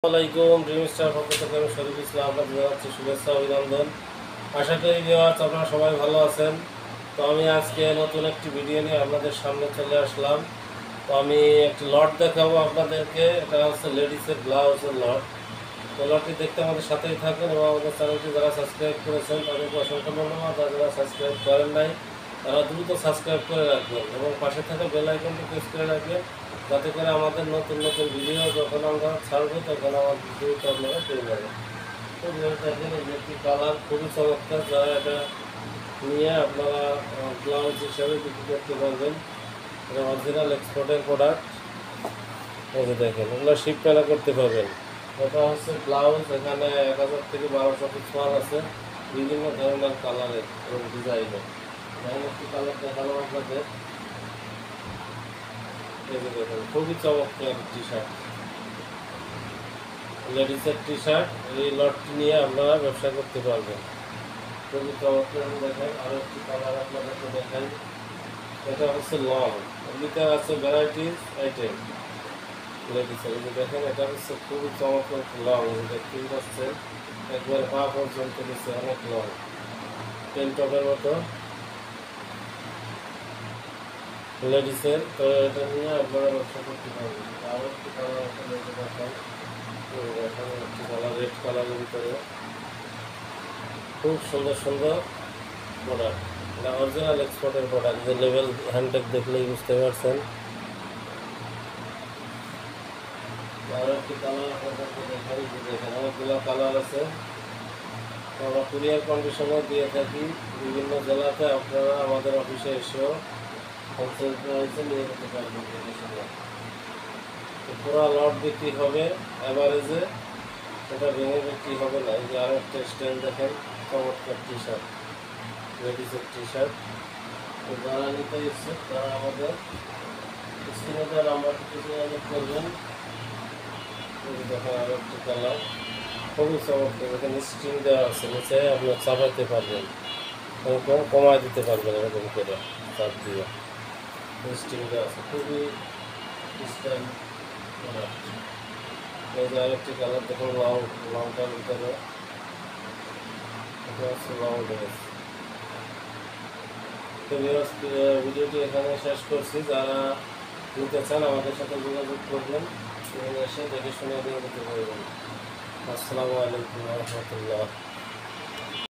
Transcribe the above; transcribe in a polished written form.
আসসালামাইকুম dream star পক্ষ থেকে আমি শরীফ ইসলাম আপনাদের জানাচ্ছি শুভেচ্ছা অভিনন্দন। আশা করি ভিউয়ার্স আপনারা সবাই ভালো আছেন। তো আমি আজকে নতুন একটি ভিডিও নিয়ে আপনাদের সামনে চলে আসলাম। তো আমি একটি লট দেখাবো আপনাদেরকে। এটা হচ্ছে লেডিসের ব্লাউজের লট। তো লটটি দেখতে আমাদের সাথেই থাকেন এবং আমাদের চ্যানেলটি যারা সাবস্ক্রাইব করেছেন তাদেরকে অসংখ্য ধন্যবাদ। আর যারা সাবস্ক্রাইব করেন নাই তারা দ্রুত সাবস্ক্রাইব করে রাখবেন এবং পাশে থাকা বেল আইকনটি প্রেস করে রাখবেন, যাতে করে আমাদের নতুন নতুন ভিডিও যখন আমরা ছাড়বো তখন আমার ভিডিওটা আপনারা পেয়ে যাবেন। তো দেখেন এই যে একটি কালার খুবই চমৎকার, যারা এটা নিয়ে আপনারা ব্লাউজ হিসাবে বিক্রি করতে পারবেন। এটা অরিজিনাল এক্সপোর্টের প্রোডাক্ট। এই যে দেখেন এগুলো শিপ প্যানা করতে পারবেন। এটা হচ্ছে ব্লাউজ, এখানে 1000 থেকে 1200 পিস মাল আছে বিভিন্ন ধরনের কালারের এবং ডিজাইনের। যেমন একটি কালার দেখানো আপনাদের, এই যে দেখেন খুবই চমৎকার টি শার্ট, লেডিসের টি শার্ট। এই লটটি নিয়ে আপনারা ব্যবসা করতে পারবেন, খুবই চমৎকার। দেখেন আরও একটি কালার আপনাদেরকে দেখাই, এটা হচ্ছে লং, এমনিতে আছে ভ্যারাইটিস আইটেম লেডিসের। এই যে দেখেন এটা হচ্ছে খুবই চমৎকার লং, দেখতেই পাচ্ছেন একবার পা পর্যন্ত নিচ্ছে, অনেক লং, পেন টপের মতো লেডিসের। তো এটা নিয়ে আপনারা ব্যবসা করতে পারবেন। আরও একটি কালার আপনাদেরকে দেখাই, এখানে একটি কালার রেড কালারের ভিতরে খুব সুন্দর সুন্দর প্রোডাক্ট। এটা অরিজিনাল এক্সপোর্টের প্রোডাক্ট, যে লেভেল হ্যান্ডটেক দেখলেই বুঝতে পারছেন। আরও একটি কালার আপনাদেরকে দেখাই, যে দেখেন অনেকগুলো কালার আছে। আমরা কুরিয়ার কন্ডিশনে দিয়ে থাকি বিভিন্ন জেলাতে, আপনারা আমাদের অফিসে এসেও হোলসেল প্রাইসে নিয়ে যেতে পারবেন। তো পুরো লট বিক্রি হবে অ্যাভারেজে, এটা ভেঙে বিক্রি হবে না। এই যে আরও একটা স্টাইল দেখেন, চমৎকার টি শার্ট, লেডিসের টি শার্ট। তো যারা নিতে ইচ্ছুক তারা আমাদের স্ক্রিনে দেওয়া নাম্বারটিতে যোগাযোগ করবেন। দেখেন আরও একটি কালার খুবই চমৎকার, এখানে স্ক্রিন দেওয়া আছে, নিচে আপনার চাপাইতে পারবেন এবং কমায় দিতে পারবেন এরকম করে চাপ দিয়ে স্ক্রিন দেওয়া আছে, খুবই স্টাইল প্রোডাক্ট। এই যে আরেকটি কালার দেখুন, লংটার ভিতরে, এটা হচ্ছে লং ড্রেস। তো ভিডিওটি এখানে শেষ করছি। যারা নিতে চান আমাদের সাথে যোগাযোগ করবেন এবং এসে দেখে শুনে নিয়ে যেতে পারবেন। আসসালামু আলাইকুম ওয়া রাহমাতুল্লাহ।